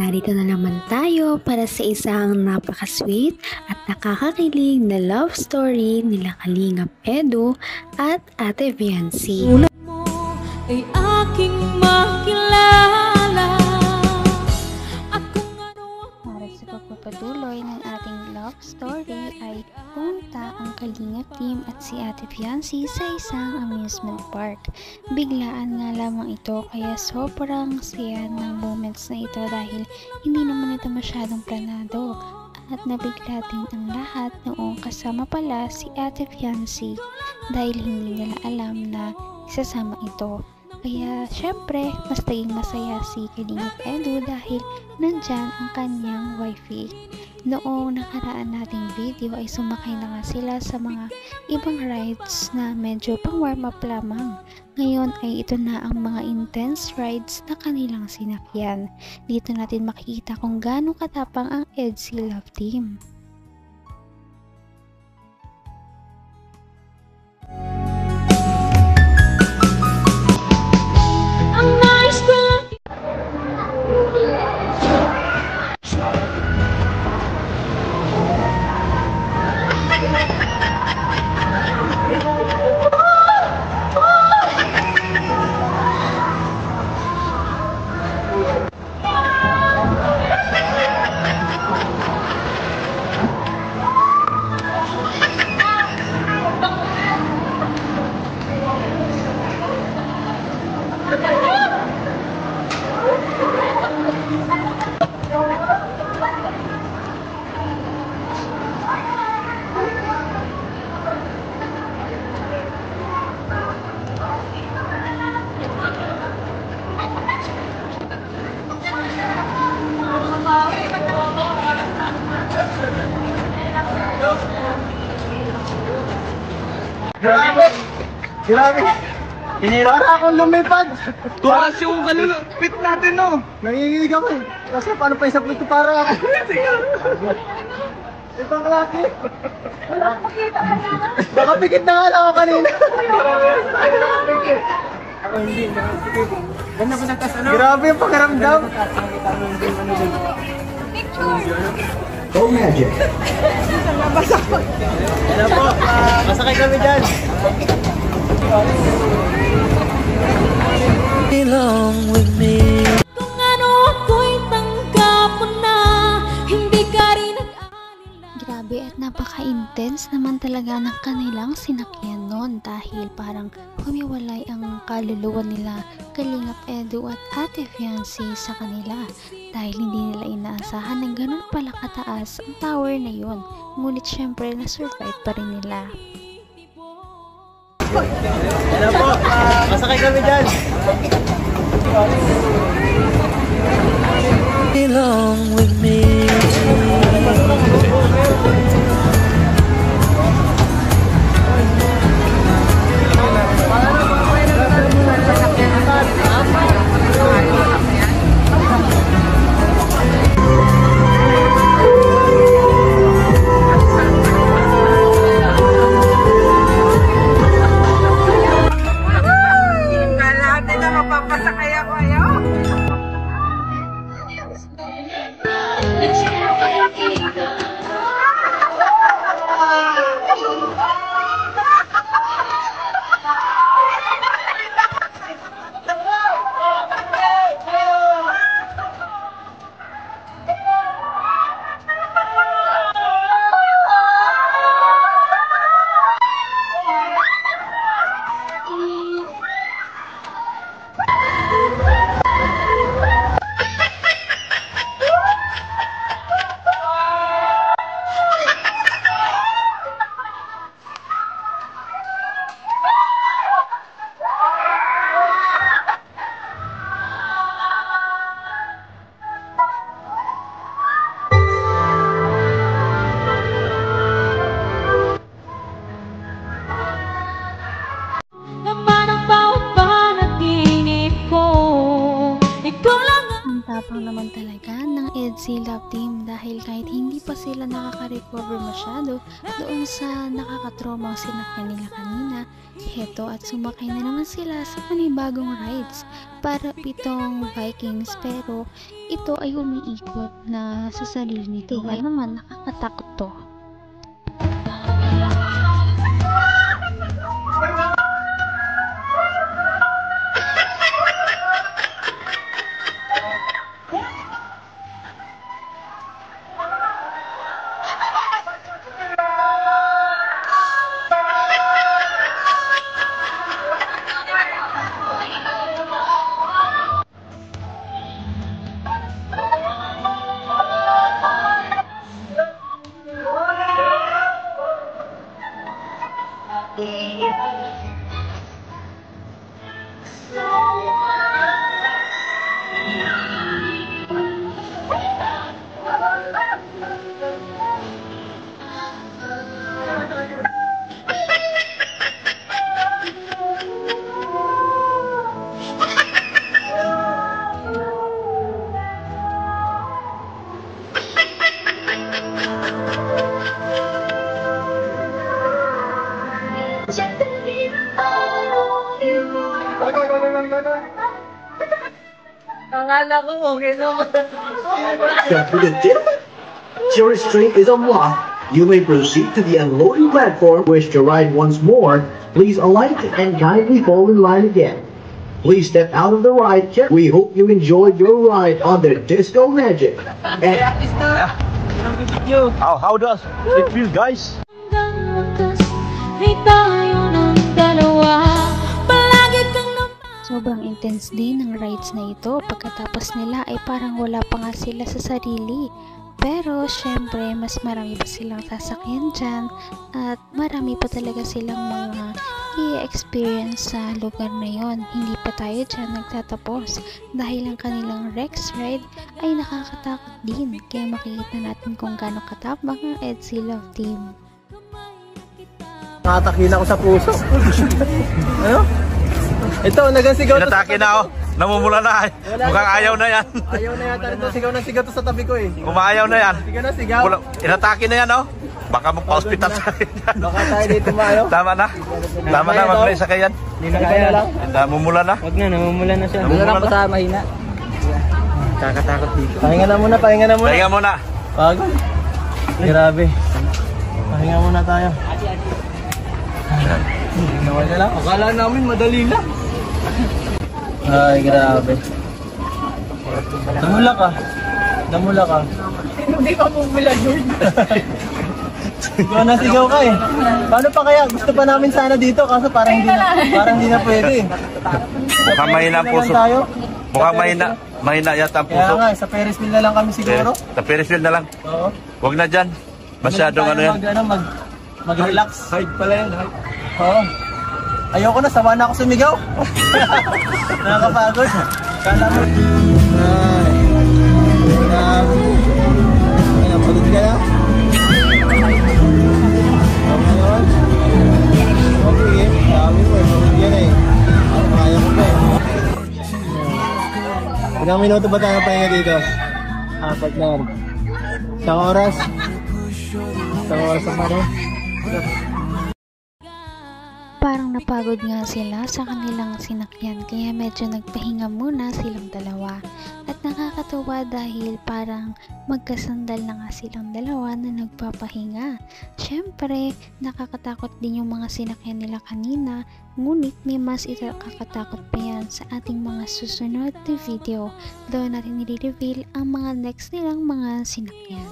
narito na naman tayo para sa isang napaka-sweet at nakakakilig na love story nila Kalingap Edu at Ate Viancy. Una mo ay aking makilala. Para sa pagpapatuloy ng ating love story ay pumunta ang Kalingap team at si Ate Viancy sa isang amusement park. Biglaan nga lamang ito kaya sobrang saya ng moments na ito dahil hindi naman ito masyadong planado. At nabigla din ang lahat noong kasama pala si Ate Viancy dahil hindi nila alam na isasama ito. Kaya syempre mas naging masaya si Kalingap Edu dahil nandyan ang kanyang wifey. Noong nakaraan nating video ay sumakay na nga sila sa mga ibang rides na medyo pang warm up lamang. Ngayon ay ito na ang mga intense rides na kanilang sinakyan. Dito natin makikita kung gaano katapang ang EDSI Love Team. Grabe! Para akong lumipad! Tuwas yung pit natin, no? Nanginginig ako eh. Kasi paano pa isang ito para ako? Ibang klase! Baka pikit na nga lang ako kanina. Ako hindi, nakapikit. Ganda pa sa taas, ano? Grabe yung pakiramdam! Go Magic! Yan na po, masakay kami dyan! Belong with me. Kung ano ako'y tanggap mo na, hindi ka rin nag-alala. Grabe at napaka-intense naman talaga ng kanilang sinakyan noon dahil parang humiwalay ang kaluluwa nila Kalingap Edu at Ate Viancy sa kanila dahil hindi nila inaasahan na ganun pala kataas ang tower na yun. Ngunit syempre na-survive pa rin nila. Yan na po, masakay kami dyan! Belong with me. Kala natin na mapapasakay ako, ayaw! EDSI Love Team dahil kahit hindi pa sila nakaka-recover masyado doon sa nakakatromang sinakyan nila kanina, heto at sumakay na naman sila sa panibagong rides para pitong Vikings, pero ito ay umiikot na sa sarili nito. Kaya naman nakakatakot to. After the tip, your restraint is unlocked. You may proceed to the unloading platform. Wish to ride once more, please alight and kindly fall in line again. Please step out of the ride. We hope you enjoyed your ride on the Disco Magic. And How does it feel, guys? Hanggang wakas ay tayo ng dalawa. Palagi kang Sobrang intense din ng rides na ito. Pagkatapos nila ay parang wala pa nga sila sa sarili. Pero syempre mas marami pa silang sasakyan dyan at marami pa talaga silang mga i-experience sa lugar na yon. Hindi pa tayo dyan nagtatapos dahil ang kanilang Rex ride ay nakakatakot din. Kaya makikita natin kung gaano katapang ang EDSI Love Team. Nakatakina ko sa puso. Ano? Ito, nagasigaw to. Inatake na ako. Namumula na. Mukhang ayaw na yan. Ayaw na yata rin to. Sigaw na sigaw to sa tabi ko eh. Kumayaw na yan. Sigaw na sigaw. Inatake na yan, oh. Baka magpa-hospital sa yan. Baka tayo dito maayo. Tama na. Tama na, mag-race ka yan. Hindi na kaya lang. Namumula na. Wag na, namumula na siya. Namumula Namumula na pa sa mahina. Kakatakot dito. Pahinga na muna, pahinga na muna. Pahinga muna. Wag. Grabe. Pahinga muna tayo. Nawala lang. Akala namin madali lang. Ay, grabe. Damula ka. Damula ka. Hindi ka bumula yun. Sigaw na sigaw ka eh. Paano pa kaya? Gusto pa namin sana dito kaso parang hindi na pwede. Mukhang mahina ang puso. Mukhang mahina yata ang puso. Kaya nga, sa Ferris wheel na lang kami siguro. Sa Ferris wheel na lang. Oo. Huwag na dyan. Masyadong ano yan. Mag-relax. Hide pala yan. Oo. Ayoko na, sama na ako sumigaw. Nakakapagod. Kala mo. Ay. Ay, pagod ka na? Tama naman. Okay, dami mo. Pagod yan eh. Kaya mo ba eh. Ilang minuto ba tayo pahinga dito? 4 na. Isang oras? Isang oras ang ano? Parang napagod nga sila sa kanilang sinakyan kaya medyo nagpahinga muna silang dalawa. At nakakatuwa dahil parang magkasandal na nga silang dalawa na nagpapahinga. Siyempre, nakakatakot din yung mga sinakyan nila kanina, ngunit may mas ikakatakot pa yan sa ating mga susunod na video. Doon natin nire-reveal ang mga next nilang mga sinakyan.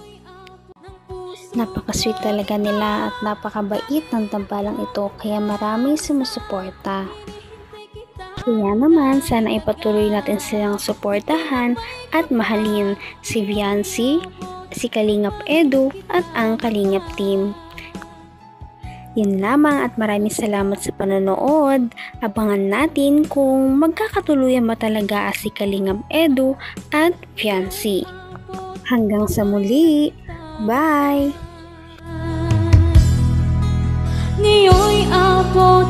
Napaka-sweet talaga nila at napakabait ng tambalang ito kaya maraming sumusuporta. Kaya naman sana ipatuloy natin silang suportahan at mahalin si Viancy, si Kalingap Edu at ang Kalingap Team. Yun lamang at maraming salamat sa panonood. Abangan natin kung magkakatuluyan ba talaga si Kalingap Edu at Viancy. Hanggang sa muli! Bye! Ngayon'y abot